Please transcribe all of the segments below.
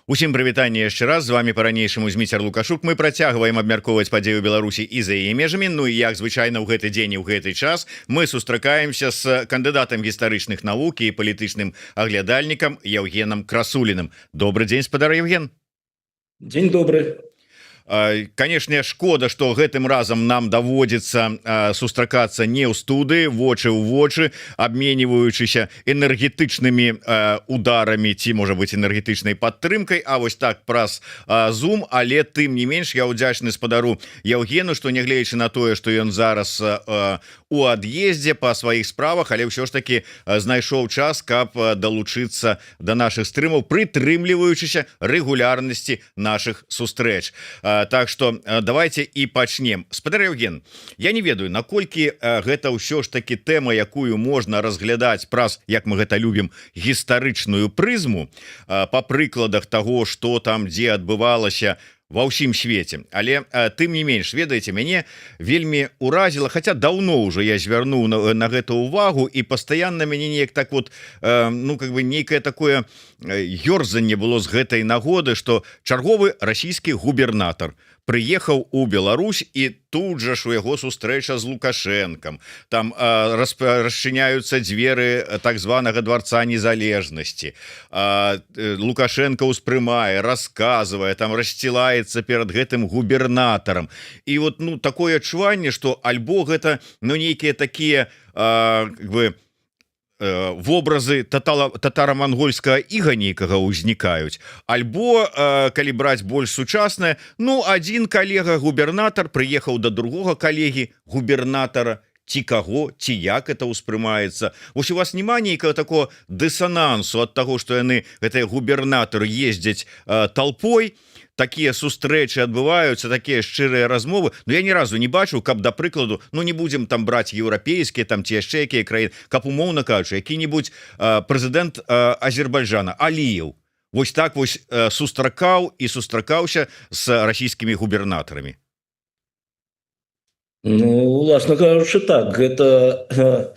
Усім прывітанне яшчэ раз, з вами по-ранейшаму Зміцер Лукашук. Мы працягваем абмяркоўваць падзею Беларусі і за яе межамі. Ну і як звычайна ў гэты дзень і ў гэты час мы сустракаемся з кандыдатам гістарычных навук і палітычным аглядальнікам Евгеном Красуліным. Добрый дзень, спадар Евген. Дзень добры. Канешне, шкода, што гэтым разам нам даводзіцца сустракацца не ў студыі, вочы ў вочы, абменьваючыся энергетычнымі ударамі ці, можа быць, энергетычнай падтрымкай, а вось так праз Zoom, але тым не менш я ўдзячны спадару Евгену, што нягледзячы на тое, што ён зараз у ад'ездзе па сваіх справах, але ўсё ж таки знайшоў час, каб далучыцца да нашых стрымаў, прытрымліваючыся рэгулярнасці нашых сустрэч. Так что давайте і пачнем. Спадар Евген, я не ведаю, наколькі гэта ўсё ж таки тэма, якую можна разглядаць праз, як мы гэта любім, гістарычную прызму, па прыкладах таго, што там дзе адбывалася ва ўсім свеце. Але тым не менш, ведаеце, мяне вельмі уразіла, хаця даўно ўжо я звярнуў на гэта ўвагу, і пастаянна мяне неяк так вот, ну как бы нейкае такое ёрзанне было з гэтай нагоды, што чарговы расійскі губернатар прыехаў у Беларусь, і тут жа ж у яго сустрэча з Лукашэнкам. Там расчыняюцца дзверы так званага дварца незалежнасці. Лукашенко ўспрымае, расказвае, там рассцілаецца перад гэтым губернатарам. І вот ну такое адчуванне, што альбо гэта ну нейкія такія как бы вобразы татара-мангольскага іга нейкага ўзнікаюць, альбо калі браць больш сучаснае, ну адзін калега губернатар прыехаў да другога калегі губернатара, ці каго, ці як это ўспрымаецца. Вось у вас няма нейкага такого дысанансу ад таго, што яны, гэтыя губернатары, ездзяць толпой, такія сустрэчы адбываюцца, такія шчырыя размовы. Но я ні разу не бачыў, каб, да прыкладу, ну не будзем там браць еўрапейскія там ці яшчэ якія краіны, каб умоўна кажучы, які-небудзь прэзідэнт Азербайджана Аліеў вось так вось сустракаў і сустракаўся з расійскімі губернатарамі. Ну, уласна кажучы, так, гэта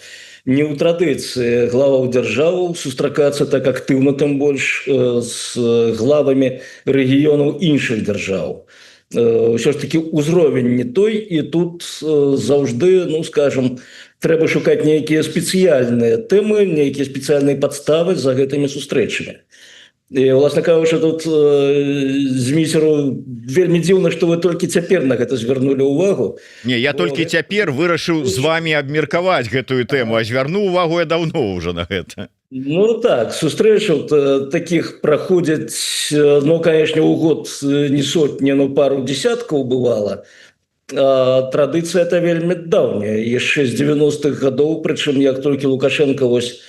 не ў традыцыі главаў дзяржаваў сустракацца так актыўна, тым больш з главамі рэгіёнаў іншых дзяржаў. Ўсё ж таки ўзровень не той, і тут заўжды, ну скажем, трэба шукаць нейкія спецыяльныя тэмы, нейкія спецыяльныя падставы за гэтымі сустрэчамі. І, власна кажучы, тут Зміцеру вельмі дзіўна, што вы толькі цяпер на гэта звярнулі ўвагу. Не, я толькі цяпер вырашыў з вами абмеркаваць гэтую тэму, а звярнуў увагу я даўно ўжо на гэта. Ну так, сустрэчаў такіх праходзяць, ну, канешне, у год не сотні, но пару десяткаў бывала. Традыцыя это вельмі даўняя, яшчэ з 90-х гадоў, прычым як толькі Лукашенко вось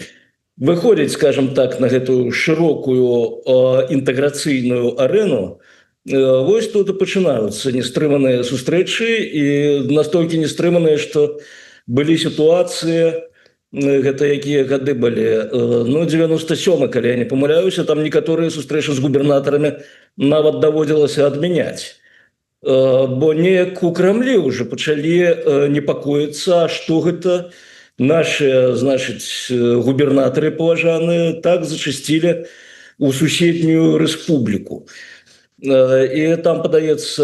выходзіць, скажем так, на гэтую шырокую інтэграцыйную арэну, вось тут і пачынаюцца нестрыманыя сустрэчы, і настолькі нестрыманыя, што былі сітуацыі, гэта якія гады былі, ну 97-й, калі я не памыляюся, там некаторыя сустрэчы з губернатарамі нават даводзілася адмяняць. Бо неяк у Крамлі ўжо пачалі непакоіцца, што гэта наши, значыць, губернатары паважаныя так зачасцілі у суседнюю рэспубліку. І там, падаецца,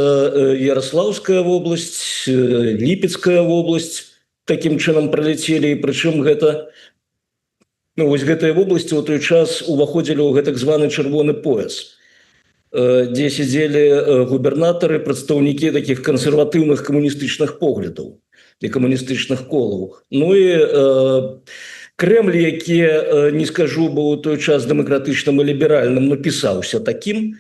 Ярослаўская вобласць, Ліпецкая вобласць такім чынам пралецелі, і прычым гэта, ну, вось гэтыя вобласці ў той час уваходзілі ў гэтак званы чырвоны пояс, дзе сядзелі губернатары, прадстаўнікі такіх кансерватыўных камуністычных поглядаў і камуністычных колаў. Ну і Крэмль, які, не скажу, бо ў той час дэмакратычным і ліберальным, напісаўся такім,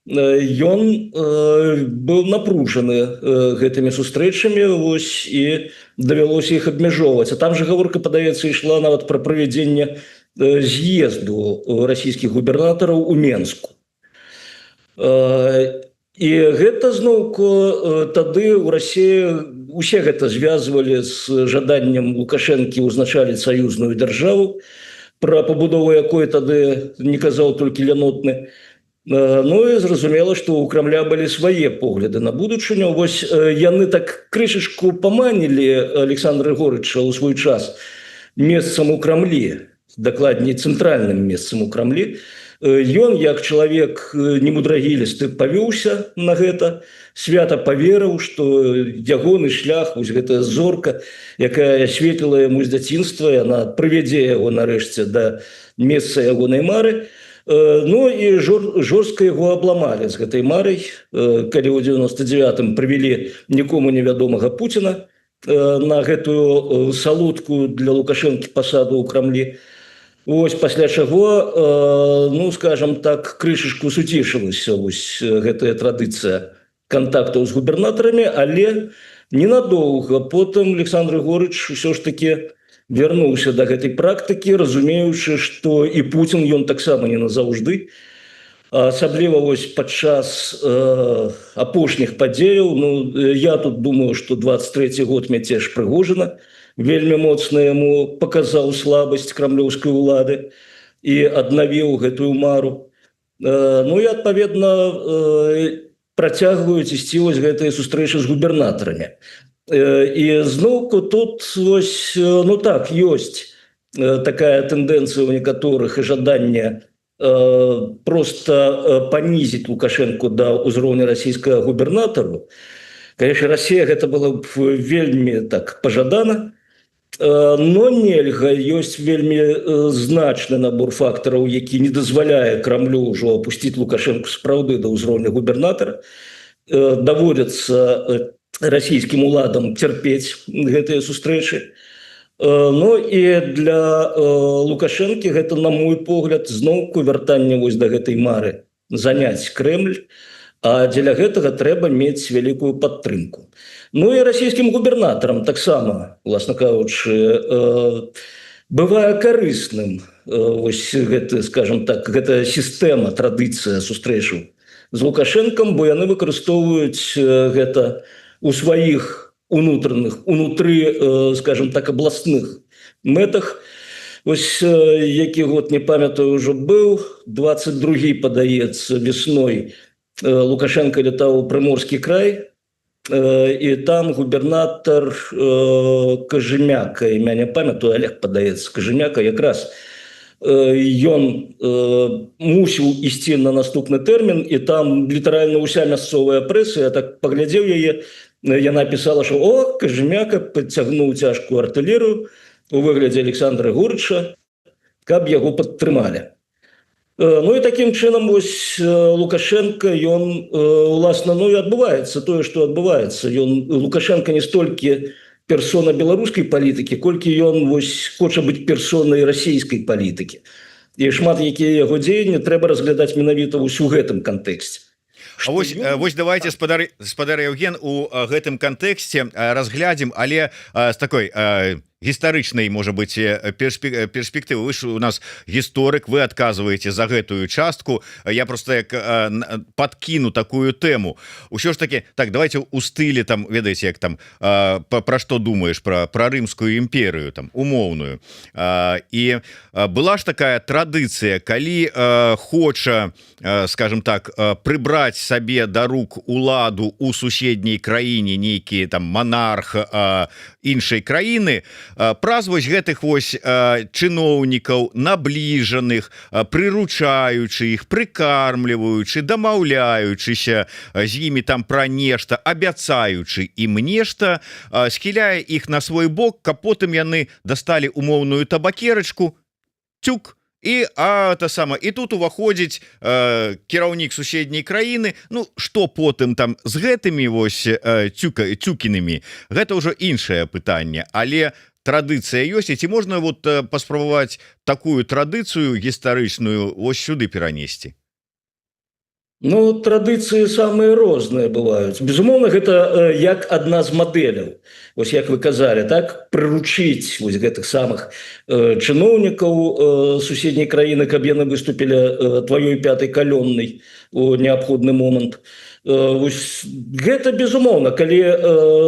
ён быў напружаны гэтымі сустрэчамі, вось, і давялося іх абмяжоўваць. А там жа гаворка, падаецца, ішла нават пра правядзенне з'езду расійскіх губернатараў у Менску. І гэта зноўку тады ў Расіі усе гэта звязвалі з жаданнем Лукашэнкі ўзначаліць саюзную дзяржаву, пра пабудову якой тады не казаў толькі Лянотны. Ну і зразумела, што ў Крамля былі свае погляды на будучыню. Вось яны так крышачку паманілі Александра Григорыча ў свой час месцам у Крамлі, дакладней цэнтральным месцам у Крамлі, Ён, як чалавек немудрагілісты, павёўся на гэта, свята паверыў, што ягоны шлях, вось гэтая зорка, якая асветліла яму з дзяцінства, яна прывядзе яго нарэшце да месца ягонай мары. Ну і жорстка яго абламалі з гэтай марай, калі ў 99-м прывялі нікому невядомага Пуціна на гэтую салодкую для Лукашэнкі пасаду ў Крамлі. Вось пасля чаго, ну, скажем так, крышачку суцішылася вось гэтая традыцыя кантактаў з губернатарамі, але ненадоўга. Потым Александр Григорьевич ўсё ж таки вярнуўся да гэтай практыкі, разумеючы, што і Пуцін ён таксама не назаўжды. Асабліва вось падчас апошніх падзеяў. Ну, я тут думаю, што 23-й год мяцеж Прыгожина вельмі моцна яму паказаў слабасць крамлёўскай улады і аднавіў гэтую мару. Ну і адпаведна працягваюць ісці вось гэтыя сустрэчы з губернатарамі. І зноўку тут вось, ну так, ёсць такая тэндэнцыя ў некаторых і жаданне просто панізіць Лукашэнку да ўзроўня расійскага губернатару. Конечно, Россия гэта было б вельмі так пажадана, но нельга, ёсць вельмі значны набор фактараў, які не дазваляе Крамлю ўжо апусціць Лукашэнку сапраўды да ўзроўня губернатара. Даводзіцца расійскім уладам цярпець гэтыя сустрэчы. Ну і для Лукашэнкі гэта, на мой погляд, зноўку вяртанне вось да гэтай мары заняць Крэмль, а дзеля гэтага трэба мець вялікую падтрымку. Ну і расійскім губернатарам таксама, уласна кажучы, бывае карысным вось гэта, скажем так, гэта сістэма, традыцыя сустрэчаў з Лукашэнкам, бо яны выкарыстоўваюць гэта у сваіх унутры, скажем так, абласных мэтах. Вось які год, не памятаю, ўжо быў, 22-й, падаецца, весной Лукашенко летаў у Прыморскі край, і там губернатар Кажемяка, імя не памятаю, Олег, падаецца, Кажемяка, якраз ён мусіў ісці на наступны тэрмін, і там літаральна ўся мясцовая прэса, я так паглядзеў яе, яна пісала, што о, Кажемяка падцягнуў цяжкую артылерыю у выглядзе Александра Гурыча, каб яго падтрымалі. Ну і такім чынам вось Лукашенко, ён уласна, ну і адбываецца тое, што адбываецца. Лукашенко не столькі персона беларускай палітыкі, колькі ён вось хоча быць персонай расійскай палітыкі. І шмат якія яго дзеянні трэба разглядаць менавіта вось у гэтым кантэксце. Вось давайте, спадар Евген, у гэтым кантэксце разглядзім, але з такой гістарычнай, можа быць, перспектывы. Вы ж у нас гісторык, вы адказваеце за гэтую частку. Я просто як подкіну такую тэму. Усё ж таки, так, давайте у стылі, там, ведаеце, як там, пра што думаеш, пра Рымскую імперыю, там, умоўную. І была ж такая традыцыя, калі хоча, скажем так, прыбраць сабе да рук уладу у суседняй краіне нейкі там монарх іншай краіны, праз вось гэтых вось чыноўнікаў, набліжаных, прыручаючы іх, прыкармліваючы, дамаўляючыся з імі там пра нешта, абяцаючы ім нешта, схіляе іх на свой бок, каб потым яны дасталі умоўную табакерачку, цюк, і тут уваходзіць кіраўнік суседняй краіны. Ну што потым там з гэтымі вось цюкінымі, гэта ўжо іншае пытанне, але традыцыя ёсць, і ці можна вот паспрабаваць такую традыцыю гістарычную вось сюды перанесці? Ну, традыцыі самыя розныя бываюць. Безумоўна, гэта як адна з мадэляў. Вось як вы казалі, так, прыручыць вось гэтых самых чыноўнікаў суседняй краіны, каб яны выступілі тваёй пятай калённай у неабходны момант. Вось гэта безумоўна, калі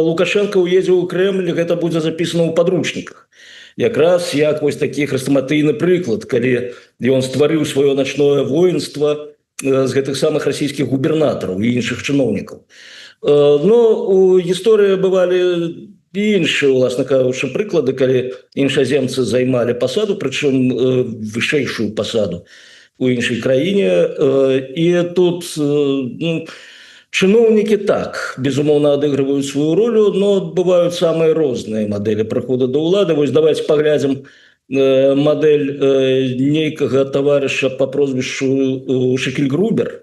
Лукашенко ўедзе ў Крэмль, гэта будзе запісана ў падручніках. Якраз як вось такі хрэстаматыйны прыклад, калі ён стварыў сваё начное воінства з гэтых самых расійскіх губернатараў і іншых чыноўнікаў. Но у гісторыі бывалі і іншыя, уласна кажучы, прыклады, калі іншаземцы займалі пасаду, прычым вышэйшую пасаду. у іншай краіне. І тут ну, чыноўнікі так, безумоўна, адыгрываюць сваю ролю, но бываюць самыя розныя мадэлі прыходу да ўлады. Вось давайте паглядзім модель нейкага таварыша по прозвішчу Шекельгрубер,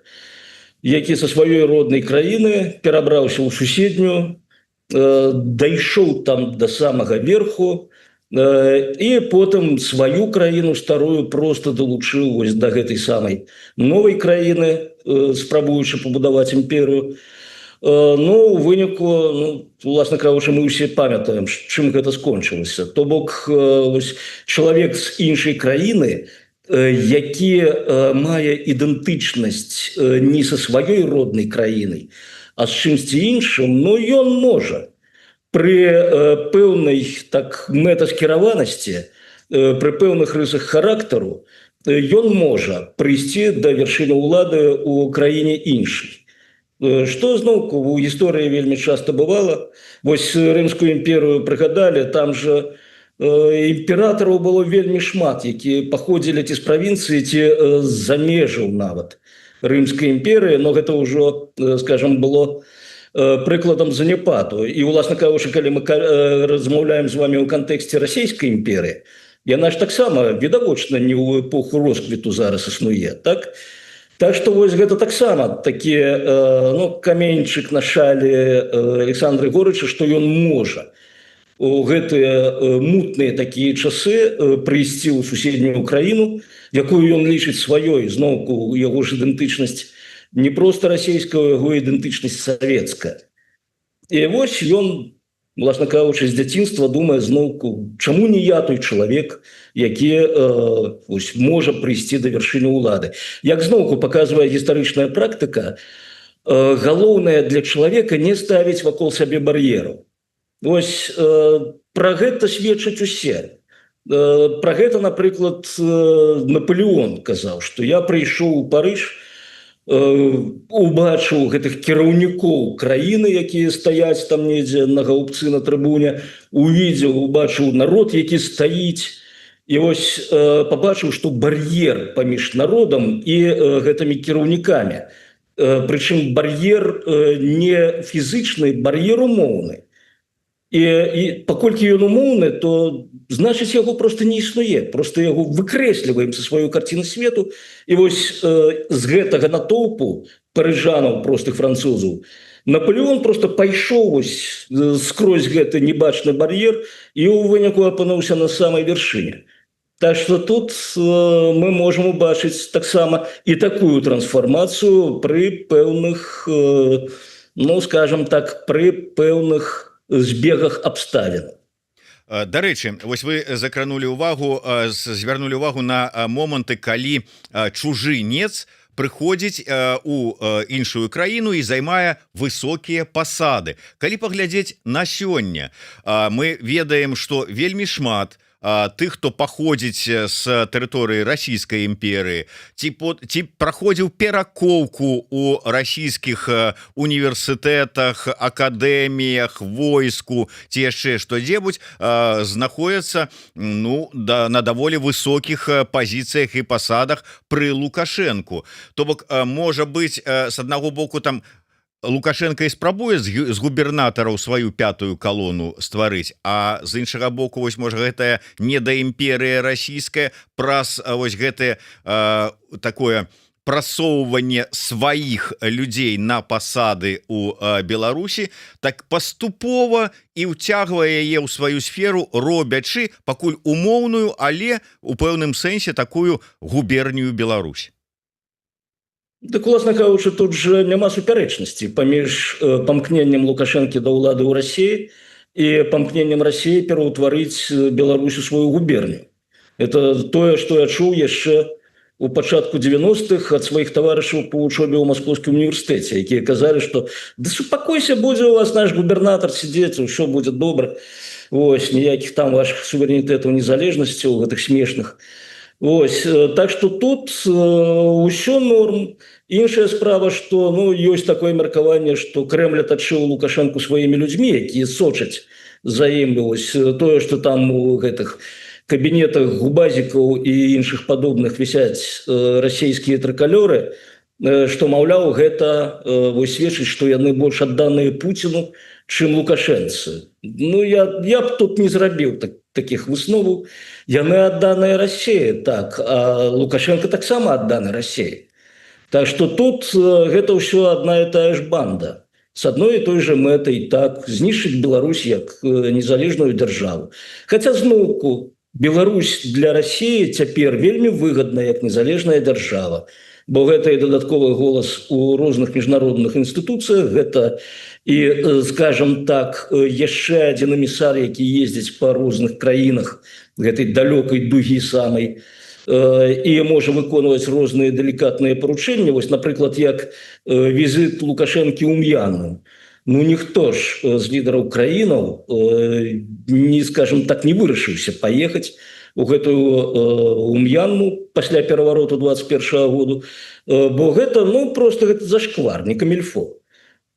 які са сваёй роднай краіны перабраўся ў суседнюю, дайшоў там да самага верху, і потым сваю краіну старую просто далучыў вось да гэтай самай новай краіны, спрабуючы пабудаваць імперыю. Ну, у выніку, ну, власна кажучы, мы ўсе памятаем, чым гэта скончылася. То бок, чалавек з іншай краіны, які мае ідэнтычнасць не са сваёй роднай краінай, а з чымсьці іншым, ну, ён можа пры пэўнай так мэтаскіраванасці, пры пэўных рысах характару, ён можа прыйсці да вяршыні ўлады ў краіне іншай. Што зноўку у гісторыі вельмі часта бывала. Вось Рымскую імперыю прыгадалі, там жа імператараў было вельмі шмат, якія паходзілі ці з правінцыі, ці з-за межаў нават Рымскай імперыі, но гэта ўжо, скажам, было прыкладам заняпаду. І, уласна кажучы, калі мы размаўляем з вами ў кантэксце расійскай імперыі, яна ж таксама відавочна не ў эпоху росквіту зараз існуе, так? Так што вось гэта таксама такі ну, каменьчык на шалі Александра Григорьевича, што ён можа у гэтыя мутныя такія часы прыйсці ў суседнюю краіну, якую ён лічыць сваёй, зноўку яго ж ідэнтычнасць не проста расійская, яго ідэнтычнасць савецкая. І вось ён, власна кажучы, з дзяцінства думае зноўку, чаму не я той чалавек, які можа прыйсці да вяршыні ўлады. Як зноўку паказвае гістарычная практыка, галоўнае для чалавека не ставіць вакол сябе бар'еру. Вось пра гэта сведчаць усе. Пра гэта, напрыклад, Напалеон казаў, што я прыйшоў у Парыж, убачыў гэтых кіраўнікоў краіны, якія стаяць там недзе на гаубцы на трыбуне, убачыў народ, які стаіць, і вось пабачыў, што бар'ер паміж народам і гэтымі кіраўнікамі. Прычым бар'ер не фізычны, бар'ер умоўны. І паколькі ён умоўны, то значыць яго просто не існуе, просто яго выкрэсліваем са сваёй карціны свету. І вось з гэтага натоўпу парыжанаў, простых французаў, Напалеон просто пайшоў вось скрозь гэты небачны бар'ер і ў выніку апынуўся на самай вяршыні. Так што тут мы можам убачыць таксама і такую трансфармацыю пры пэўных, ну, скажам так, пры пэўных збегах абставін. Дарэчы, вось вы закранулі увагу, звярнулі увагу на моманты, калі чужынец прыходзіць у іншую краіну і займае высокія пасады. Калі паглядзець на сёння, мы ведаем, што вельмі шмат тых, хто паходзіць з тэрыторыі расійскай імперыі, ці праходзіў перакоўку у расійскіх універсітэтах, акадэміях, войску, ці яшчэ што-дзебудзь, знаходзяцца, ну, на даволі высокіх пазіцыях і пасадах пры Лукашэнку. То бок, можа быць, з аднаго боку, там Лукашенко і спрабуе з губернатараў сваю пятую калону стварыць, а з іншага боку, вось, можа, гэтая недаімперыя расійская праз вось гэтае такое прасоўванне сваіх людзей на пасады ў Беларусі, так паступова і ўцягвае яе ў сваю сферу, робячы пакуль умоўную, але у пэўным сэнсе такую губернію Беларусь. Так, уласна кажучы, тут же няма супярэчнасці паміж памкненнем Лукашэнкі да ўлады ў Расіі і памкненнем Расіі пераўтварыць Беларусь у сваю губернію. Это тое, што я чуў яшчэ у пачатку 90-х ад сваіх таварышаў па вучобе ў Маскоўскім універсітэце, якія казалі, што да супакойся, будзе у вас наш губернатар сидзець, усё будзе добра. Вось, ніякіх там вашых суверэнітэтаў, незалежнасцяў гэтых смешных. Вось, так што тут ўсё норм. Іншая справа, што, ну, ёсць такое меркаванне, што Крэмль атачыў Лукашэнку сваімі людзьмі, якія сочаць за ім. Вось, тое, што там у гэтых кабінетах губазікаў і іншых падобных вісяць расійскія трыкалёры, што, маўляў, гэта вось сведчыць, што яны больш адданыя Пуціну, чым Лукашэнцы. Ну, я б тут не зрабіў такіх высноваў. Яны адданыя Расіі, так, а Лукашенко таксама адданы Расіі. Так што тут гэта ўсё адна і тая ж банда. С одной и той же мэтай, так, знішчыць Беларусь як незалежную дзяржаву. Хаця зноўку Беларусь для Расіі цяпер вельмі выгадна як незалежная дзяржава, бо гэта і дадатковы голас у розных міжнародных інстытуцыях, гэта і, скажем так, яшчэ адзін эмісар, які ездзіць па розных краінах гэтай далёкай дугі самай, і можа выконваць розныя далікатныя паручэнні. Вось, напрыклад, як візіт Лукашэнкі ў М'янму. Ну, ніхто ж з лідараў краінаў не, скажем так, не вырашыўся паехаць у гэтую М'янму пасля перавароту 21-го году, бо гэта, ну, просто гэта зашквар, не камільфо.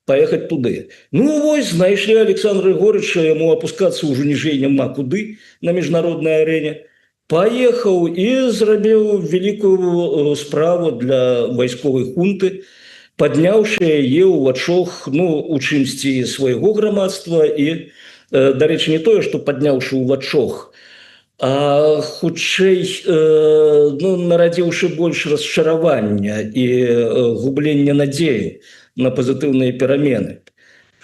Поехать туды. Ну, вось, знайшлі Александра Григорьевича, яму опускацца ўжо ніжэй няма куды на міжнароднай арэне. Поехаў і зрабіў вялікую справу для вайсковай хунты, падняўшы яе ў вачох, ну, у чымсьці свайго грамадства і, дарэчы, не тое, што падняўшы ў вачох, а хутчэй, ну, нарадзіўшы больш расчаравання і гублення надзею на пазітыўныя перамены,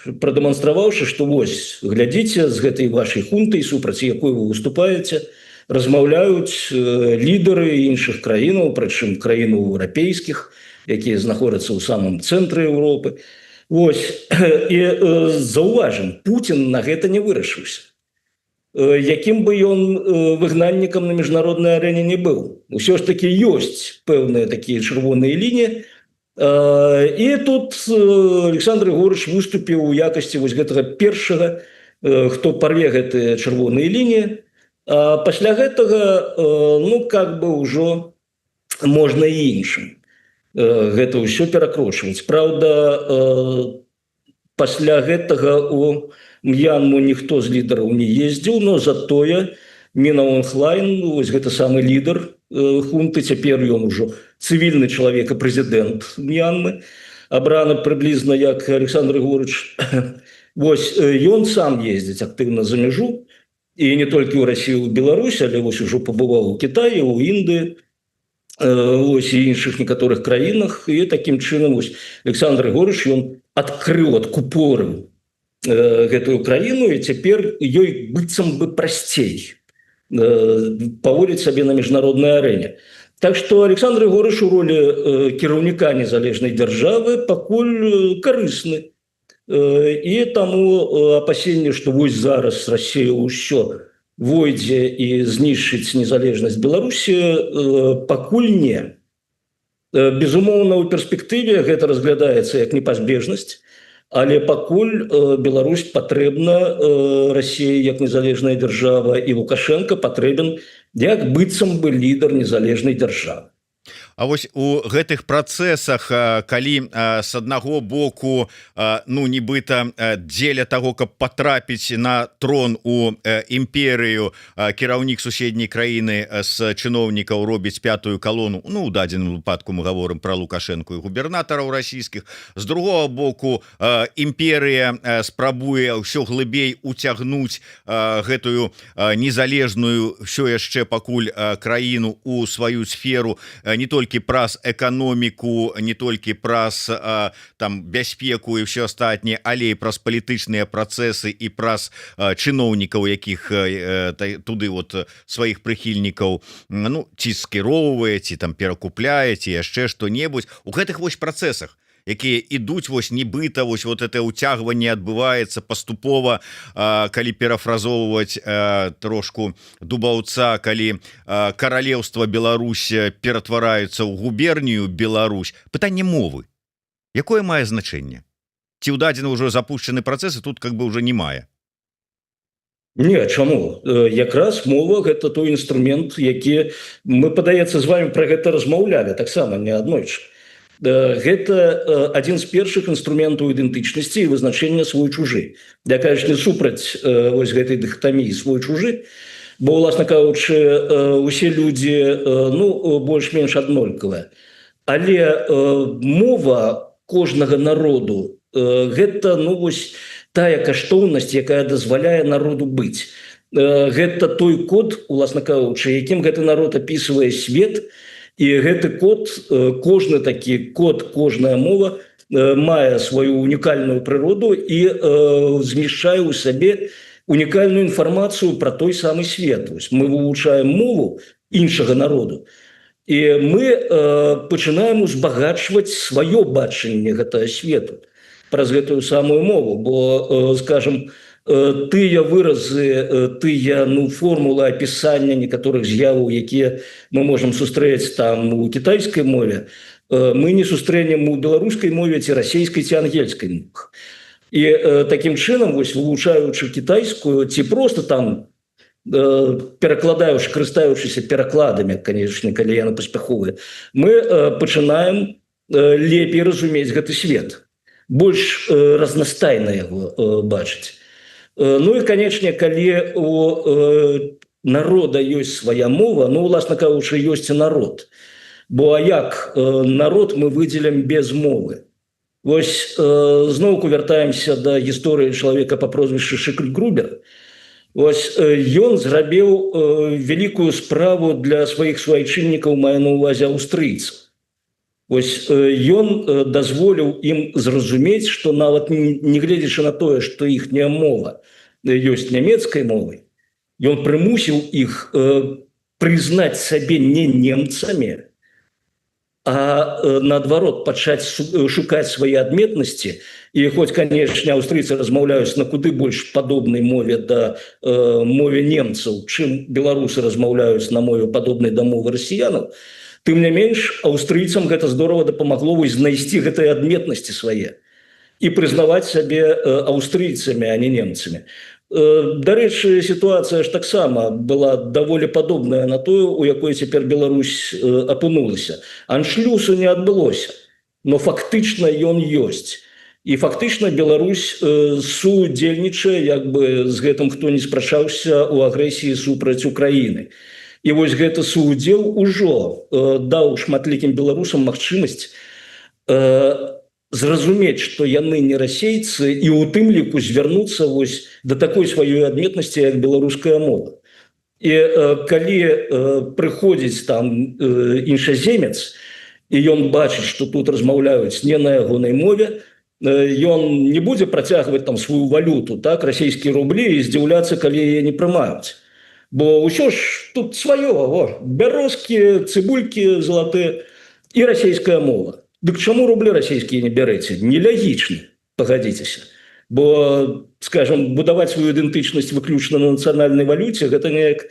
прадэманстраваўшы, што вось, глядзіце, з гэтай вашай хунтай, супраць якой вы выступаеце, размаўляюць лідары іншых краінаў, прычым краінаў еўрапейскіх, якія знаходзяцца ў самым цэнтры Еўропы. Вось, і заўважым, Пуцін на гэта не вырашыўся. Якім бы ён выгнаннікам на міжнароднай арэне не быў. Усё ж такі ёсць пэўныя такія чырвоныя лініі. І тут Александр Григорьевич выступіў у якасці вось гэтага першага, хто парве гэтыя чырвоныя лініі. А пасля гэтага, ну, как бы ўжо можна і іншым гэта ўсё перакрочваць. Праўда, пасля гэтага у М'янму ніхто з лідараў не ездзіў, но затое Мина Онхлайн, вось гэта самы лідар хунты, цяпер ён ужо цывільны чалавек і прэзідэнт М'янмы, абраны прыблізна як Александр Григорьевич. Вось, ён сам ездзіць актыўна за мяжу, і не толькі ў Расію, у Беларусь, але вось ужо пабываў у Кітаі, у Індыі, вось і іншых некаторых краінах. І такім чынам вось Александр Григорьевич ён адкрыў, адкупорыў гэтую краіну, і цяпер ёй быццам бы прасцей паводзіць сабе на міжнароднай арэне. Так што Александр Григорьевич у ролі кіраўніка незалежнай дзяржавы пакуль карысны. І таму апасенне, што вось зараз Расія ўсё войдзе і знішчыць незалежнасць Беларусі, пакуль не. Безумоўна, у перспектыве гэта разглядаецца як непазбежнасць, але пакуль Беларусь патрэбна Расіі як незалежная дзяржава, і Лукашенко патрэбен як быццам бы лідар незалежнай дзяржавы. А вось у гэтых працэсах, калі с аднаго боку, ну, нібыта дзеля таго, каб патрапіць на трон у імперыю, кіраўнік суседняй краіны з чыноўнікаў робіць пятую калону, ну, у дадзеным выпадку мы гаворым пра Лукашэнку і губернатараў расійскіх, з другого боку імперыя спрабуе ўсё глыбей уцягнуць гэтую незалежную ўсё яшчэ пакуль краіну у сваю сферу, не толькі праз эканоміку, не толькі праз там бяспеку і ўсё астатняе, але і праз палітычныя працэсы і праз чыноўнікаў, якіх туды вот сваіх прыхільнікаў, ну, ці скіроўвае, ці там перакупляе, ці яшчэ што-небудзь. У гэтых вось працэсах, якія ідуць вось нібыта, вось вот это ўцягванне адбываецца паступова, калі перафразоўваць трошку Дубаўца, калі каралеўства Беларусь ператвараецца ў губернію Беларусь. Пытанне мовы. Якое мае значэнне? Ці ў дадзены ўжо запушчаны працэс, і тут как бы ўжо не мае? Не, чаму? Якраз мова гэта той інструмент, які мы, падаецца, з вами пра гэта размаўлялі таксама не аднойчы. Гэта адзін з першых інструментаў ідэнтычнасці і вызначэння свой-чужы. Я, конечно, супраць вось гэтай дыхатаміі свой-чужы, бо уласна кажучы усе людзі ну больш-менш аднолькавыя, але мова кожнага народу гэта ну вось тая каштоўнасць, якая дазваляе народу быць. Гэта той код, уласна кажучы, якім гэты народ апісвае свет, і гэты код, кожны такі код, кожная мова мае сваю унікальную прыроду і змяшчае ў сабе унікальную інфармацыю пра той самы свет. Мы вывучаем мову іншага народу, і мы пачынаем узбагачваць сваё бачанне гэтага свету праз гэтую самую мову, бо, скажем, тыя выразы, тыя ну, формулы апісання некаторых з'яваў, якія мы можам сустрэць там у кітайскай мове, мы не сустрэнем у беларускай мове ці расійскай ці ангельскай мовах. І такім чынам, вось, вывучаючы кітайскую ці просто там перакладаючы, карыстаючыся перакладамі, канечне, калі яны паспяховыя, мы пачынаем лепей разумець гэты свет, больш разнастайна яго бачыць. Ну і, канечне, калі у народа ёсць свая мова, ну, уласна кажучы, ёсць і народ. Бо а як народ мы выдзелім без мовы? Вось зноўку вяртаемся да гісторыі чалавека па прозвішчы Шыкльгрубер. Вось ён зрабіў вялікую справу для сваіх суайчыннікаў, мае на ўвазе аўстрыйцаў. Вось ён дазволіў ім зразумець, што нават нягледзячы на тое, што іхняя мова ёсць нямецкай мовай, ён прымусіў іх прызнаць сабе не немцамі, а наадварот пачаць шукаць свае адметнасці. І хоць, канешне, аўстрыйцы размаўляюць на куды больш падобнай мове да мове немцаў, чым беларусы размаўляюць на мове падобнай да мовы расіянаў, тым не менш, аўстрыйцам гэта здорава дапамагло знайсці гэтыя адметнасці свае і прызнаваць сабе аўстрыйцамі, а не немцамі. Дарэчы, сітуацыя ж таксама была даволі падобная на тую, у якой цяпер Беларусь апынулася. Аншлюсу не адбылося, но фактычна ён ёсць. І фактычна Беларусь суудзельнічае як бы з гэтым, хто не спрачаўся у агрэсіі супраць Украіны. І вось гэты суудзел ужо даў шматлікім беларусам магчымасць зразумець, што яны не расейцы, і ў тым ліку звярнуцца вось да такой сваёй адметнасці, як беларуская мова. І калі прыходзіць там іншаземец, і ён бачыць, што тут размаўляюць не на ягонай мове, ён не будзе працягваць там сваю валюту, так, расійскія рублі, і здзіўляцца, калі яе не прымаюць. Бо ўсё ж тут сваё, бярозкі, цыбулькі залатыя і расійская мова. Дык чаму рублі расійскія не бярэце? Нелягічна, пагадзіцеся. Бо, скажем, будаваць сваю ідэнтычнасць выключна на нацыянальнай валюце, гэта неяк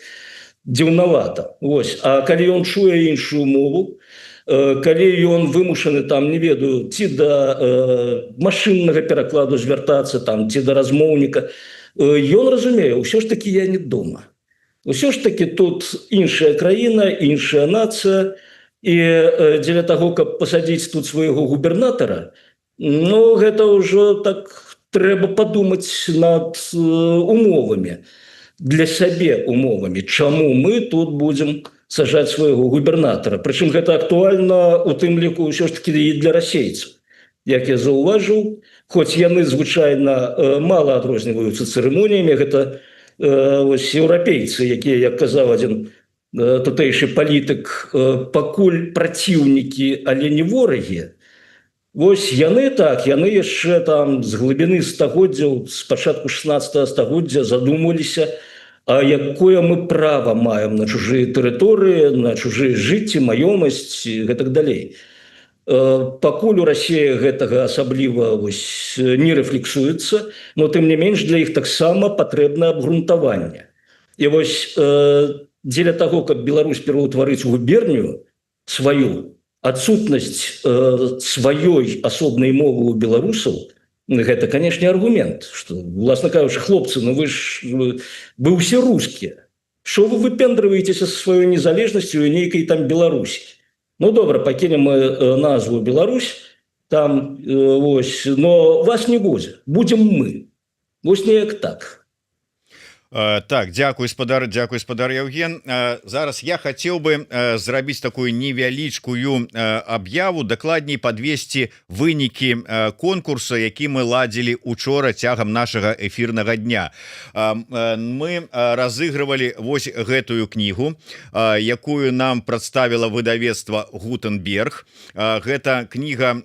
дзіўнавата. Вось. А калі ён чуе іншую мову, калі ён вымушаны там, не ведаю, ці да машыннага перакладу звяртацца, там, ці да размоўніка, ён разумее, ўсё ж такі я не дома. Усё ж таки тут іншая краіна, іншая нацыя, і дзеля таго, каб пасадзіць тут свайго губернатара, ну, гэта ўжо так трэба падумаць над умовамі, для сябе умовамі, чаму мы тут будзем сажаць свайго губернатара. Прычым гэта актуальна у тым ліку ўсё ж таки і для расейцаў. Як я заўважыў, хоць яны звычайна мала адрозніваюцца цырымоніямі, гэта ось еўрапейцы, якія, як казаў адзін тутэйшы палітык, пакуль праціўнікі, але не ворагі. Вось яны так, яны яшчэ там з глыбіны стагоддзяў, з пачатку 16 стагоддзя задумаліся, а якое мы права маем на чужыя тэрыторыі, на чужыя жыцці, маёмасць і гэтак далей. Пакуль у Расіі гэтага асабліва не рэфлексуецца, но тым не менш для іх таксама патрэбна абгрунтаванне. І вось дзеля таго, каб Беларусь пераўтварыць губернію сваю, адсутнасць сваёй асобнай мовы у беларусаў, гэта, канешне, аргумент, што, власна кажучы, хлопцы, ну вы ўсе рускія. Што вы выпендрываецеся са сваёй незалежнасцю і нейкай там Беларусі? Ну, добра, пакінем мы назву Беларусь, там, вось, но вас не будзе, будзем мы. Вось неяк так. Так, дзякуй спадар Евген. Зараз я хацеў бы зрабіць такую невялічкую аб'яву, дакладней падвесці вынікі конкурса, які мы ладзілі учора цягам нашага эфірнага дня. Мы разыгрывалі вось гэтую кнігу, якую нам прадставіла выдавецтва Гутенберг. Гэта кніга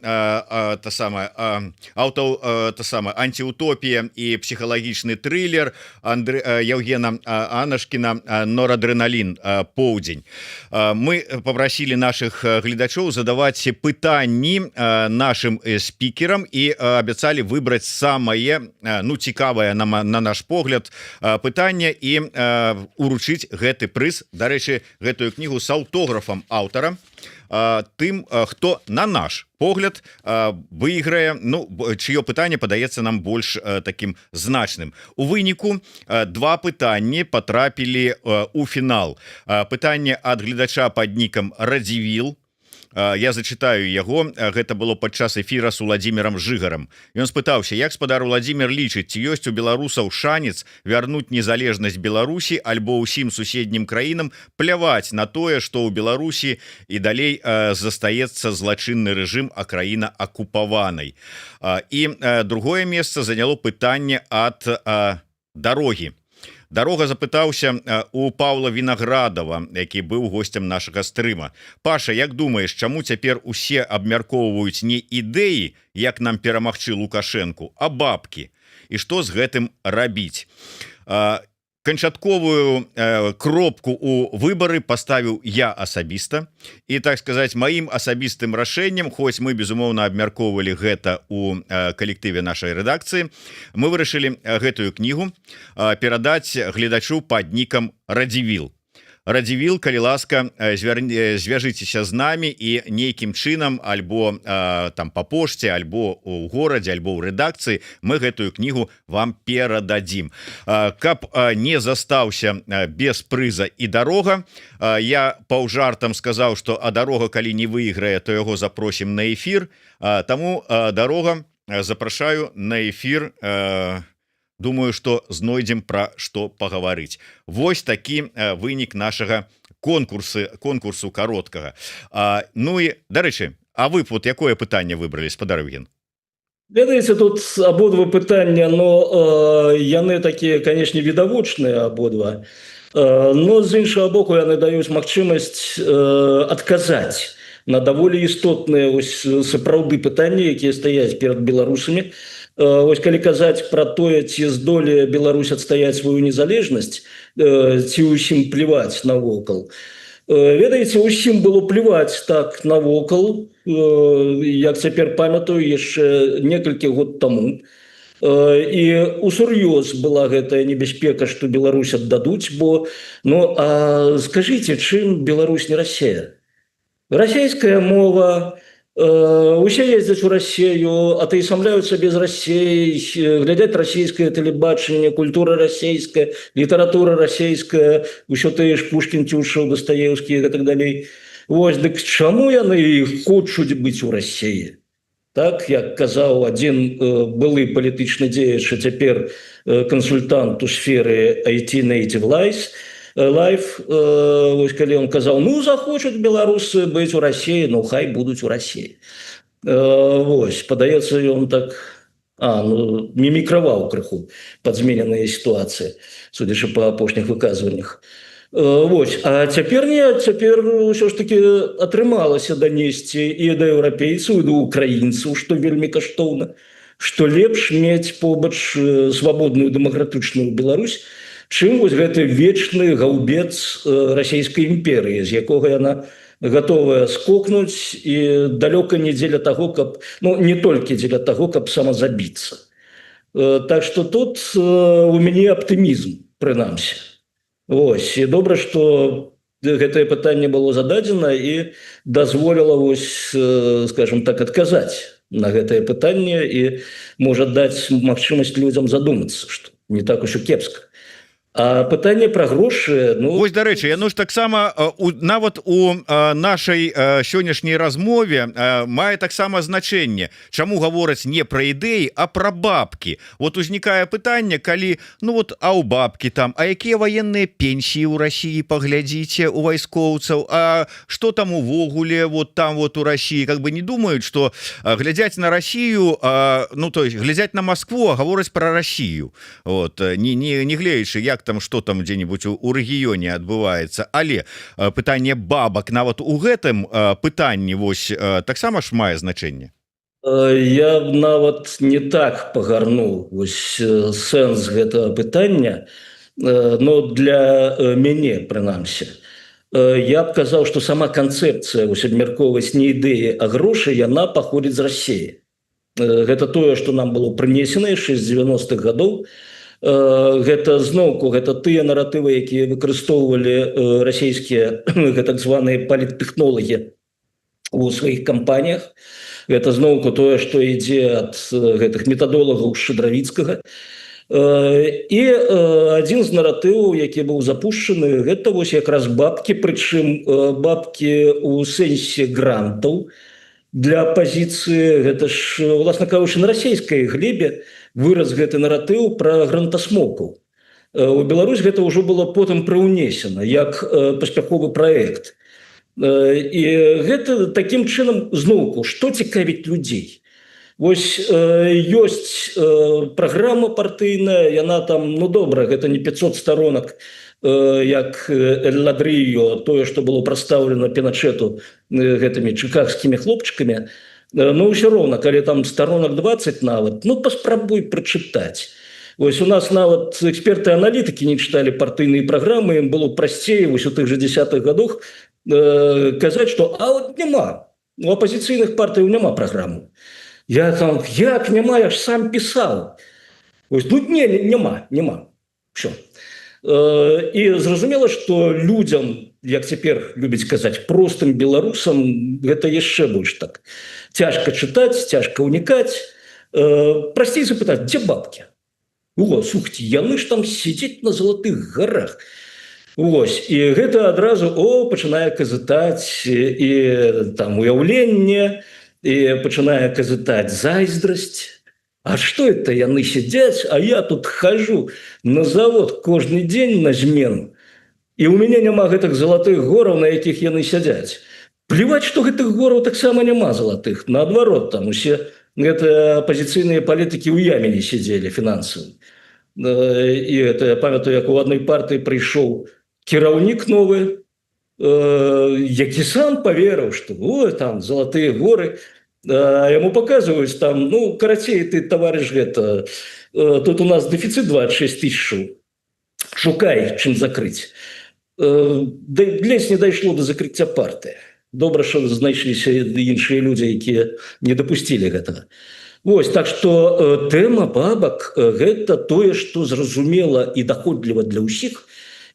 антиутопія і псіхалагічны трылер Евгена Анашкіна «Норадреналін. Поўдзень». Мы попросили наших гледачоў задаваць пытанні нашим спикерам і абяцалі выбраць самае цікавае на наш погляд пытанне і уручыць гэты прыз. Дарэчы, гэтую кнігу с аўтографам аўтара, тым, хто на наш погляд выйграе, чыё пытанне падаецца нам больш таким значным. У выніку два пытанні потрапілі у фінал. Пытанне ад гледача пад нікам Радзівіл. Я зачитаю яго. Гэта было падчас эфіра с Уладзімірам Жыгарам. Ён спытаўся: як спадар Уладзімір лічыць, ці ёсць у беларусаў шанец вярнуць незалежнасць Беларусі альбо ўсім суседнім краінам пляваць на тое, што ў Беларусі і далей застаецца злачынны рэжым, а краіна акупаванай. І другое месца заняло пытанне ад Дарогі. Дарога запытаўся у Паўла Вінаградова, які быў госцем нашага стрыма. Паша, як думаеш, чаму цяпер усе абмяркоўваюць не ідэі, як нам перамагчы Лукашэнку, а бабкі? І што з гэтым рабіць? Канчатковую кропку у выбары поставіў я асабіста. І, так сказаць, маім асабістым рашэннем, хоць мы, безумоўна, абмяркоўвалі гэта у калектыве нашай рэдакцыі, мы вырашылі гэтую кнігу перадаць гледачу пад нікам Радзівіл. Радзівіл, калі ласка, звяжыцеся з намі і нейкім чынам альбо там па пошце, альбо ў горадзе, альбо ў рэдакцыі мы гэтую кнігу вам перададзім. Каб не застаўся без прыза і Дарога, я паўжартам сказаў, што Дарога, калі не выйграе, то яго запросім на эфір. Таму, Дарога, запрашаю на эфір. Думаю, што знойдзем пра што пагаварыць. Вось такі вынік нашага конкурсу кароткага. Ну і, дарэчы, а вы вот якое пытанне выбралі, спадар Евген? Ведаеце, тут абодва пытання, но яны такія, канешне, відавочныя абодва. Но з іншага боку яны даюць магчымасць адказаць на даволі істотныя сапраўды пытанні, якія стаяць перад беларусамі. Вось калі казаць пра тое, ці здолее Беларусь адстаяць сваю незалежнасць, ці ўсім плеваць навокал. Ведаеце, усім было плеваць так навокал, як цяпер памятаю, яшчэ некалькі год таму. І усур'ёз была гэтая небяспека, што Беларусь аддадуць, бо, скажыце, чым Беларусь не Расія? Расійская мова, усе ездзяць у Расію, атаясамляюцца без Расіі, глядяць расійскае тэлебачанне, культура расійская, літаратура расійская, усё тыя ж Пушкін, Цюшаў, Дастаеўскі і так далей. Вось, дык чаму яны хочуць быць у Расіі? Так, як казаў адзін былы палітычны дзеяч, а цяпер кансультант у сферы IT Native Life, вось калі он казаў, захочуць беларусы быць у Расіі, хай будуць у Расіі. Вось, падаецца, ён так мімікраваў крыху пад змененыя сітуацыі, судзячы па апошніх выказваннях. Вось, а цяпер не, цяпер ўсё ж таки атрымалася данесці і да еўрапейцаў, і да украінцаў, што вельмі каштоўна, што лепш мець побач свабодную дэмакратычную Беларусь, чым вось гэты вечны гаўбец расійскай імперыі, з якога яна гатовая скокнуць і далёка не дзеля таго, каб, не толькі дзеля таго, каб самазабіцца. Так што тут у мяне аптымізм, прынамсі. Вось, і добра, што гэтае пытанне было зададзена і дазволіла, вось, скажем так, адказаць на гэтае пытанне і можа даць магчымасць людзям задумацца, што не так усё кепска. А пытанне пра грошы, ну Вось, дарэчы, яно ж таксама нават у нашай сённяшняй размове мае таксама значэнне. Чаму гавораць не пра ідэі, а пра бабкі. Вот узнікае пытанне, калі ну вот а ў бабкі там, а якія ваенныя пенсіі ў Расіі, паглядзіце у вайскоўцаў, а што там увогуле вот там вот у Расіі, как бы не думаюць, што глядзяць на Расію, ну то есть глядзяць на Москву, а гавораць пра Расію. Вот не гледзячы, як там что там где-нибудь у рэгіёне адбываецца, але пытанне бабак нават у гэтым пытанні вось таксама ж мае значэнне. Я нават не так пагарнуў вось сэнс гэтага пытання, но для мяне прынамсі я б казаў, што сама канцэпцыя вось абмяркоўваць не ідэі, а грошы, яна паходзіць з Расіі. Гэта тое, што нам было прынесена яшчэ з 90-х гадоў. Гэта зноўку гэта тыя наратывы, якія выкарыстоўвалі расійскія так званыя паліттэхнолагі у сваіх кампаніях. Гэта зноўку тое, што ідзе ад гэтых метадолагаў Шчадравіцкага. І адзін з наратываў, які быў запушчаны, гэта вось якраз бабкі, прычым бабкі ў сэнсе грантаў для апазіцыі. Гэта ж, уласна кажучы, на расійскай глебе выраз гэты наратыў пра грантасмокаў. У Беларусь гэта ўжо было потым прыўнесена як паспяховы праект. І гэта такім чынам зноўку, што цікавіць людзей. Вось ёсць праграма партыйная, яна там, ну добра, гэта не 500 сторонак, як Эль Ладрыё, тое, што было прадстаўлена Піначэту гэтымі чыкагскімі хлопчыкамі, но ўсё роўна, калі там сторонок 20 нават, ну паспрабуй прачытаць. Вось у нас нават эксперты-аналітыкі не чыталі партыйныя праграмы, ім было прасцей вось у тых жа 10-х годах казаць, што а от няма, у апозіцыйных партыяў няма праграмы. Я там, як няма, я ж сам пісаў. Вось, ну няма. Всё. І зразумела, што людзям, як цяпер любяць казаць, простым беларусам, гэта яшчэ больш так. Цяжка чытаць, цяжка ўнікаць. Прасцей запытаць, дзе бабкі? О, слухайте, яны ж там сидзяць на залатых гарах. Вось, і гэта адразу пачынае казытаць і там уяўленне, і пачынае казытаць зайздрасць. А што это яны сидзяць, а я тут хожу на завод кожны дзень на змену, і ў мяне няма гэтых залатых гораў, на якіх яны сядзяць. Плеваць, што гэтых гораў таксама няма залатых. Наадварот, там усе гэта апозіцыйныя палітыкі ў яме не сидзелі фінансавым. І это я памятаю, як у адной партыі прыйшоў кіраўнік новы, які сам поверыў, што там залатыя горы, а яму паказваюць там, ну, карацей, ты, таварыш, гэта, тут у нас дэфіцыт 26 тысяч, шукай, чым закрыць. Ледзь не дайшло до закрыцця партыі. Добра, што знайшліся іншыя людзі, якія не дапусцілі гэтага. Вось, так што тэма бабак гэта тое, што зразумела і даходліва для ўсіх.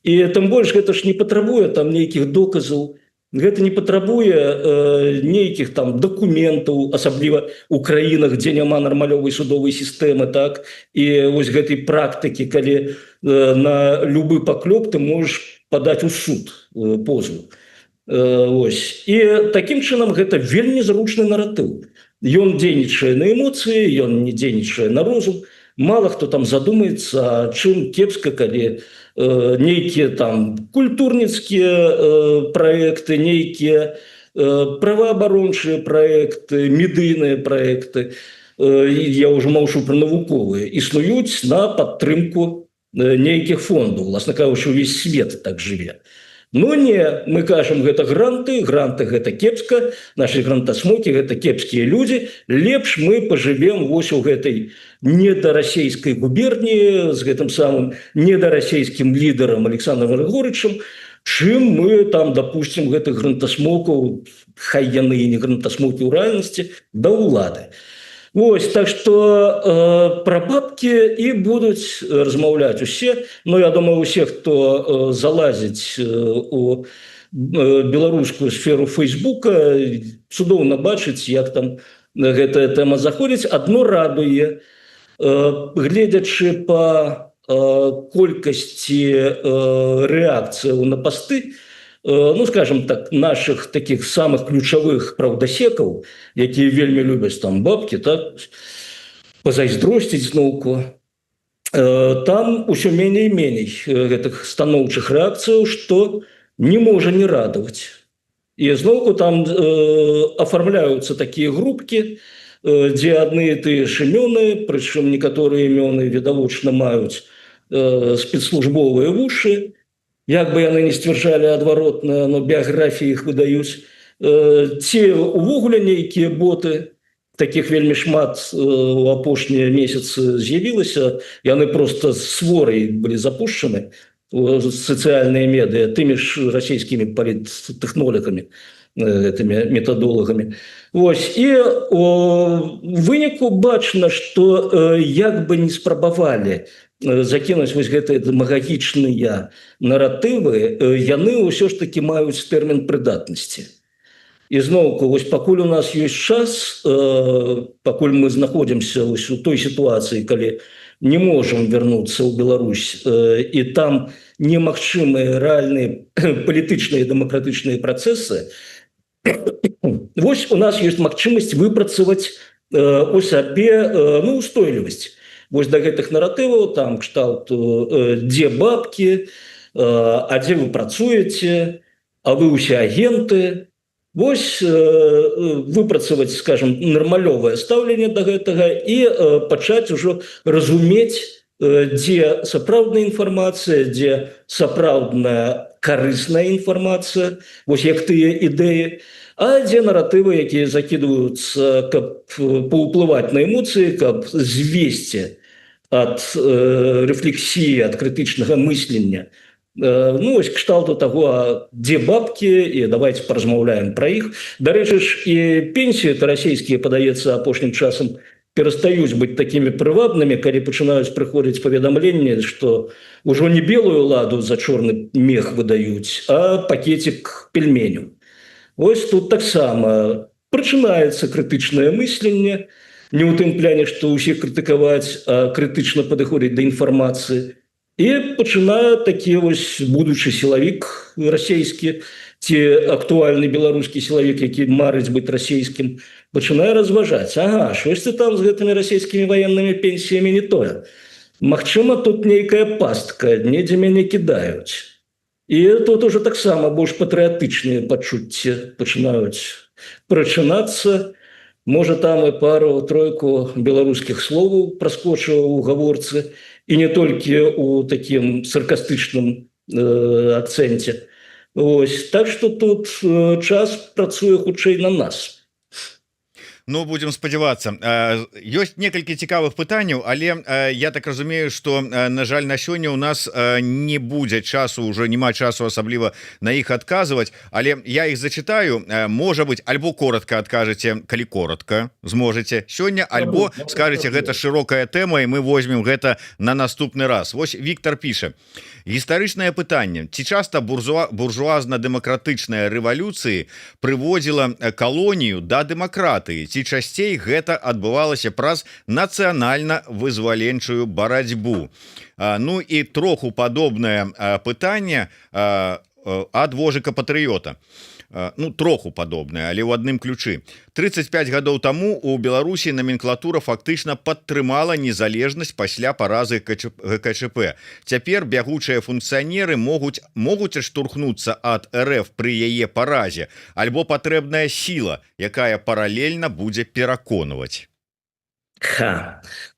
І тым больш гэта ж не патрабуе там нейкіх доказаў, гэта не патрабуе нейкіх там дакументаў, асабліва ў краінах, дзе няма нармалёвай судовай сістэмы, так, і вось гэтай практыкі, калі на любы паклёп ты можаш падаць у суд позву. Ось. І такім чынам гэта вельмі зручны наратыў. Ён дзейнічае на эмоцыі, ён не дзейнічае на розум. Мала хто там задумаецца, чым кепска, калі нейкія там культурніцкія праекты, нейкія праваабарончыя праекты, медыйныя праекты, я ўжо маўчу пра навуковыя, існуюць на падтрымку нейкіх фондаў. Власна кажучы, увесь свет так жыве. Ну не, мы кажам, гэта гранты гэта кепска, нашы грантасмокі гэта кепскія людзі, лепш мы пажывем вось у гэтай недарасійскай губерніі з гэтым самым недарасійскім лідарам Александром Григорычем, чым мы там дапусцім гэтых грантасмокаў, хай яны і не грантасмокі ў рэальнасці, да ўлады. Вось, так што пра бабкі і будуць размаўляць усе. Ну, я думаю, усе, хто залазіць у беларускую сферу Фейсбука, цудоўна бачыць, як там гэтая тэма заходзіць. Адно радуе, гледзячы па колькасці рэакцыяў на пасты, ну, скажем так, наших таких самых ключавых праўдасекаў, якія вельмі любяць там бабкі, так, пазайздросціць зноўку, там усё меней і меней гэтых станоўчых рэакцыяў, што не можа не радаваць. І зноўку там афармляюцца такія групкі, дзе адны і тыя ж імёны, прычым некаторыя імёны відавочна маюць спецслужбовыя вушы, як бы яны не сцвярджалі адваротна, но біяграфіі іх выдаюць. Ці увогуле нейкія боты, таких вельмі шмат у апошнія месяцы з'явілася, яны просто сворай былі запушчаны у сацыяльныя медыа тымі ж расійскімі паліттэхнолігамі, гэтымі метадолагамі. Вось, і у выніку бачна, што як бы не спрабавалі закінуць вось гэтыя дэмагагічныя наратывы, яны ўсё ж такі маюць тэрмін прыдатнасці. І зноўку, вось пакуль у нас ёсць час, пакуль мы знаходзімся вось у той сітуацыі, калі не можам вярнуцца ў Беларусь, і там немагчымыя рэальныя палітычныя і дэмакратычныя працэсы, вось у нас ёсць магчымасць выпрацаваць у сабе устойлівасць. Вось да гэтых наратываў, там кшталту, дзе бабкі, а дзе вы працуеце, а вы ўсе агенты. Вось выпрацаваць, скажем, нармалёвае стаўленне да гэтага і пачаць ужо разумець, дзе сапраўдная інфармацыя, дзе сапраўдная карысная інфармацыя, вось як тыя ідэі, а дзе наратывы, якія закідваюцца, каб паўплываць на эмоцыі, каб звесці ад рэфлексіі, ад крытычнага мыслення. Ну, вось кшталту таго, дзе бабкі, і давайте паразмаўляем пра іх. Дарэчы ж, і пенсіі-то расійскія, падаецца, апошнім часам перастаюць быць такімі прывабнымі, калі пачынаюць прыходзіць паведамленні, што ўжо не белую ладу за чорны мех выдаюць, а пакетик пельменю. Вось тут таксама прачынаецца крытычнае мысленне, не ў тым пляне, што ўсіх крытыкаваць, а крытычна падыходзіць да інфармацыі. І пачынае такі вось будучы сілавік расійскі ці актуальны беларускі сілавік, які марыць быць расійскім, пачынае разважаць: ага, щось там з гэтымі расійскімі ваеннымі пенсіямі не тое. Магчыма, тут нейкая пастка, недзе мяне кідаюць. І тут уже таксама больш патрыятычныя пачуцці пачынаюць прачынацца. Можа, там і пару-тройку беларускіх словаў праскочыла ў гаворцы, і не толькі ў такім саркастычным акцэнце. Ось, так што тут час працуе хутчэй на нас. Ну, будем спадзявацца. Ёсць некалькі цікавых пытанняў, але я так разумею, што, на жаль, на сёння у нас не будзе часу, ўжо няма часу асабліва на іх адказваць, але я іх зачытаю. Можа быць, альбо коротка адкажаце, калі коротка зможаце сёння, альбо скажаце, гэта шырокая тэма, і мы возьмем гэта на наступны раз. Вось Віктор піша: гістарычнае пытанне: ці часта буржуазна-дэмакратычная рэвалюцыі прыводзіла калонію да дэмакратыі, ці часцей гэта адбывалася праз нацыянальна-вызваленчую барацьбу? Ну і троху падобнае пытанне ад Вожыка-патрыёта. Ну, троху падобнае, але ў адным ключы. 35 гадоў таму у Беларусі номенклатура фактычна падтрымала незалежнасць пасля паразы ГКЧП. Цяпер бягучыя функцыянеры могуць адштурхнуцца ад РФ пры яе паразе, альбо патрэбная сіла, якая паралельна будзе пераконваць.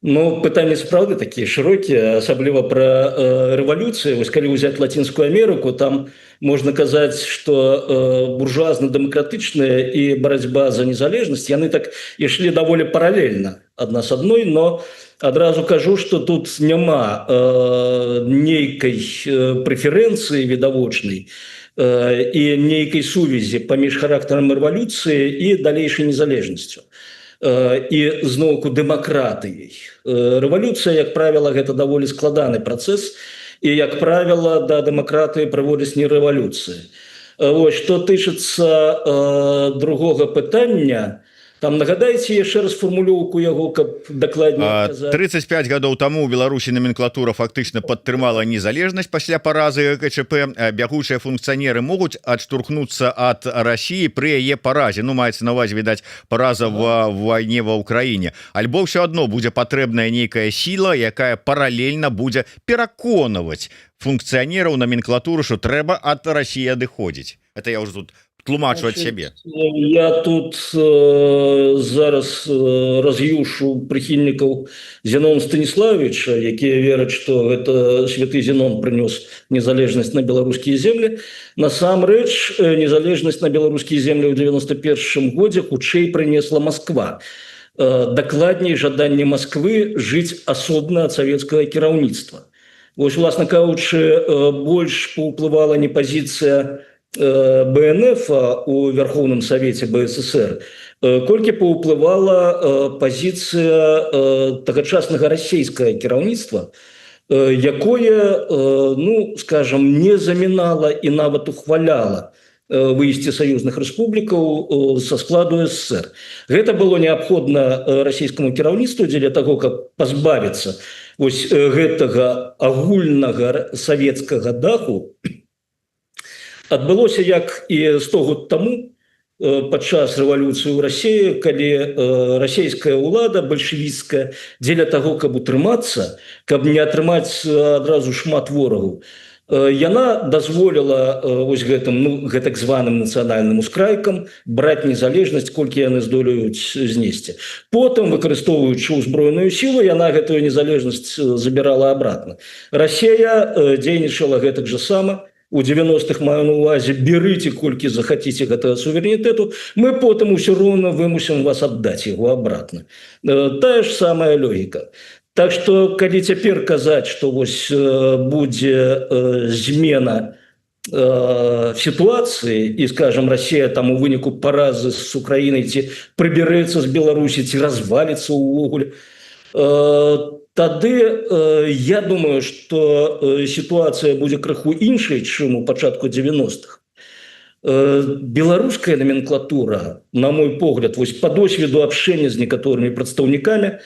Ну, пытанні сапраўды такія шырокія, асабліва пра рэвалюцыю. Вось калі ўзяць Лацінскую Амерыку, там можна казаць, што буржуазна-дэмакратычная і барацьба за незалежнасць, яны так ішлі даволі паралельна адна з адной, но адразу кажу, што тут няма нейкай прэферэнцыі відавочнай і нейкай сувязі паміж характарам рэвалюцыі і далейшай незалежнасцю. І зноўку дэмакратыяй. Рэвалюцыя, як правіла, гэта даволі складаны працэс, і, як правіла, да дэмакратыі прыводзіць не рэвалюцыі. Вось, што тычыцца другога пытання, Там нагадайце яшчэ раз фармулёўку яго, каб дакладней казаць. 35 гадоў таму у Беларусі номенклатура фактычна падтрымала незалежнасць пасля паразы ГКЧП. Бягучыя функцыянеры могуць адштурхнуцца ад Расіі пры яе паразе. Ну, маецца на увазе, відаць, параза в вайне ва Ўкраіне. Альбо ўсё адно будзе патрэбная нейкая сіла, якая паралельна будзе пераконваць функцыянераў номенклатуры, што трэба ад Расіі адыходзіць. Это я ўжо тут тлумачу ад сябе. Я тут зараз раз'юшу прыхільнікаў Зенона Станіславовича, якія вераць, што гэта святы Зенон прынёс незалежнасць на беларускія землі. Насамрэч, незалежнасць на беларускія землі ў 91 годзе хутчэй прынесла Москва. Дакладней, жаданне Москвы жыць асобна ад савецкага кіраўніцтва. Вось, власна кажучы, больш паўплывала не пазіцыя БНФ у Верховном Совете БССР, колькі паўплывала пазіцыя тагачаснага расійскага кіраўніцтва, якое, ну, скажем, не замінала і нават ухваляла выйсці саюзных рэспублікаў са складу СССР. Гэта было неабходна расійскаму кіраўніцтву дзеля таго, каб пазбавіцца вось гэтага агульнага савецкага даху. Адбылося як і 100 год таму падчас рэвалюцыі ў Расіі, калі расійская ўлада бальшавіцкая дзеля таго, каб утрымацца, каб не атрымаць адразу шмат ворагаў, яна дазволіла вось гэтым, ну, гэтак званым нацыянальным ускрайкам браць незалежнасць, колькі яны здолеюць знесці. Потым, выкарыстоўваючы ўзброеную сілу, яна гэтую незалежнасць забірала абратна. Расія дзейнічала гэтак жа сама. У 90-х маю на увазе, берыце колькі захаціце гэтага суверэнітэту, мы потым усё роўна вымусім вас аддаць яго абратна. Тая ж самая логіка. Так што, калі цяпер казаць, што вось будзе змена сітуацыі і, скажем, Расія там у выніку паразы з Украінай ці прыбярэцца з Беларусі, ці разваліцца ўвогуле, тады я думаю, што сітуацыя будзе крыху іншай, чым у пачатку 90-х. Беларуская номенклатура, на мой погляд, вось па досведу абшчэння з некаторымі прадстаўнікамі,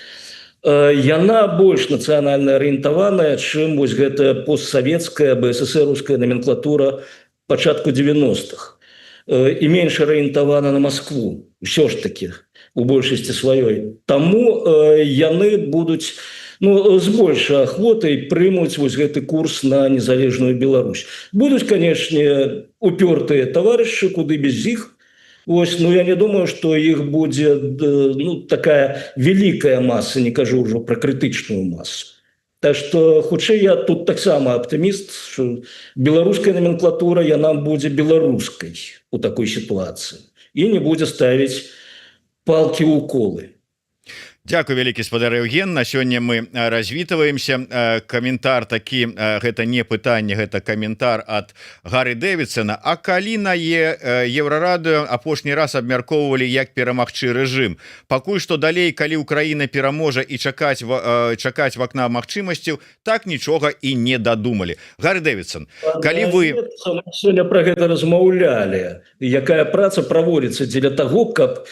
яна больш нацыянальна арыентаваная, чым вось гэтая постсавецкая БССРаўская номенклатура пачатку 90-х. І менш арыентавана на Москву, ўсё ж такі, у большасці сваёй. Таму яны будуць, ну, з большай ахвотай прымуць вось гэты курс на незалежную Беларусь. Будуць, канешне, упёртыя таварышы, куды без іх. Вось, ну, я не думаю, што іх будзе, ну, такая вялікая маса, не кажу ўжо пра крытычную масу. Так што, хутчэй, я тут таксама аптыміст, што беларуская номенклатура, яна будзе беларускай у такой сітуацыі і не будзе ставіць палкі ў колы. Дякую вялікі, спадар Евген. На сёння мы развітваемся. Каментар такі, гэта не пытанне, гэта каментар ад Гары Дэвідсона. А калі на Еўрарадыё апошні раз абмяркоўвалі, як перамагчы рэжым? Пакуль што далей, калі Украіна пераможа і чакаць вакна магчымасцяў, так нічога і не дадумалі. Гары Дэвідсон, калі вы... Сёння пра гэта размаўлялі. Якая праца праводзіцца дзеля таго, каб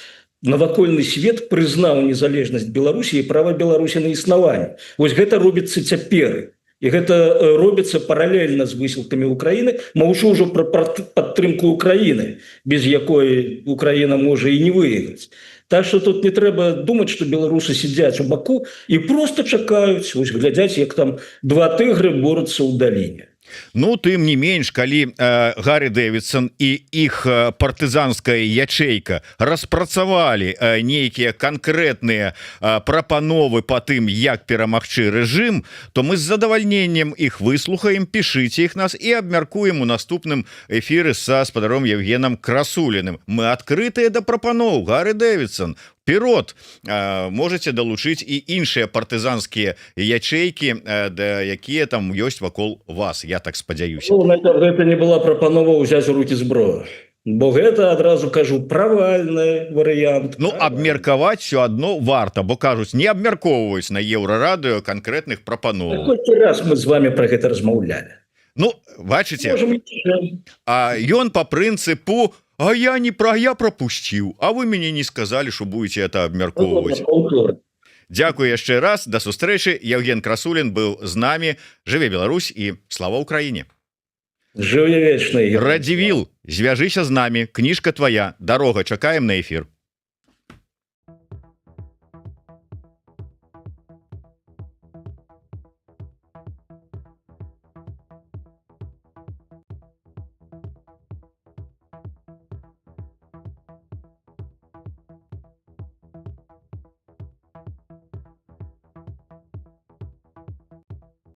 навакольны свет прызнаў незалежнасць Беларусі і права Беларусі на існаванне. Вось гэта робіцца цяпер. І гэта робіцца паралельна з высілкамі Украіны. Маўчу ўжо пра падтрымку Украіны, без якой Украіна можа і не выйграць. Так што тут не трэба думаць, што беларусы сядзяць у баку і проста чакаюць, вось глядзяць, як там два тыгры борюцца ў даліне. Ну, тым не менш, калі Гары Дэвідсон і іх партызанская ячэйка распрацавалі нейкія канкрэтныя прапановы па тым, як перамагчы рэжым, то мы з задавальненнем іх выслухаем, пішыце іх нас і абмяркуем у наступным эфіры са спадаром Евгенам Красуліным. Мы адкрытыя да прапаноў. Гары Дэвідсон, вперед, можете далучыць і іншыя партызанскія ячэйкі, якія там ёсць вакол вас, я так спадзяюся. Ну, гэта не была прапанова ўзяць у рукі зброю, бо гэта, адразу кажу, правальны варыянт. Ну, абмеркаваць все адно варта, бо кажуць, не абмяркоўваюць на Еўрарадыё канкрэтных прапановаў. Колькі раз мы з вами пра гэта размаўлялі. Ну, бачыце, ён па прынцыпу А я пропусціў, а вы мяне не сказали, что будете это абмяркоўваць. Дзякую яшчэ раз, да сустрэчы. Евген Красулін быў з намі. Жыве Беларусь і слава Украіне. Жыве вечны. Радзівіл, звяжыся з намі, кніжка твая, дарога, чакаем на эфір.